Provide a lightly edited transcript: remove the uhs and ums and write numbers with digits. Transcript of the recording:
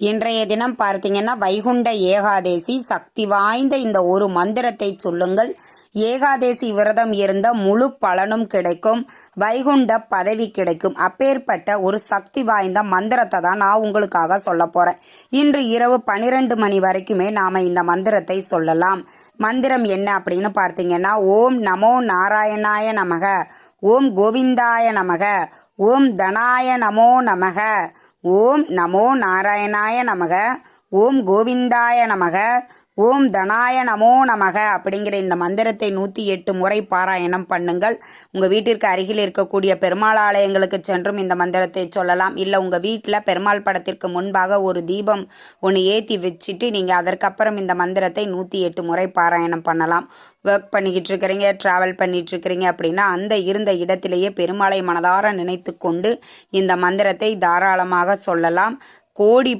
இன்றைய தினம் பார்த்தீங்கன்னா வைகுண்ட ஏகாதேசி. சக்தி வாய்ந்த இந்த ஒரு மந்திரத்தை சொல்லுங்கள். ஏகாதேசி விரதம் இருந்த முழு பலனும் கிடைக்கும், வைகுண்ட பதவி கிடைக்கும். அப்பேற்பட்ட ஒரு சக்தி வாய்ந்த மந்திரத்தை தான் நான் உங்களுக்காக சொல்ல போகிறேன். இன்று இரவு 12 மணி வரைக்குமே நாம் இந்த மந்திரத்தை சொல்லலாம். மந்திரம் என்ன அப்படின்னு பார்த்தீங்கன்னா, ஓம் நமோ நாராயணாய நமக, ஓம் கோவிந்தாய நமக, ஓம் தனாய நமோ நமக, ஓம் நமோ நாராயணாய நமக, ஓம் கோவிந்தாய நமக, ஓம் தனாய நமோ நமக அப்படிங்கிற இந்த மந்திரத்தை 108 முறை பாராயணம் பண்ணுங்கள். உங்கள் வீட்டிற்கு அருகில் இருக்கக்கூடிய பெருமாள் ஆலயங்களுக்கு சென்றும் இந்த மந்திரத்தை சொல்லலாம். இல்லை உங்கள் வீட்டில் பெருமாள் படத்திற்கு முன்பாக ஒரு தீபம் ஒன்று ஏற்றி வச்சுட்டு நீங்கள் அதற்கப்புறம் இந்த மந்திரத்தை 108 முறை பாராயணம் பண்ணலாம். ஒர்க் பண்ணிக்கிட்டு இருக்கிறீங்க, ட்ராவல் பண்ணிகிட்டு இருக்கிறீங்க அப்படின்னா அந்த இருந்த இடத்திலேயே பெருமாளை மனதார நினைத்து கொண்டு இந்த மந்திரத்தை தாராளமாக சொல்லலாம். கோடி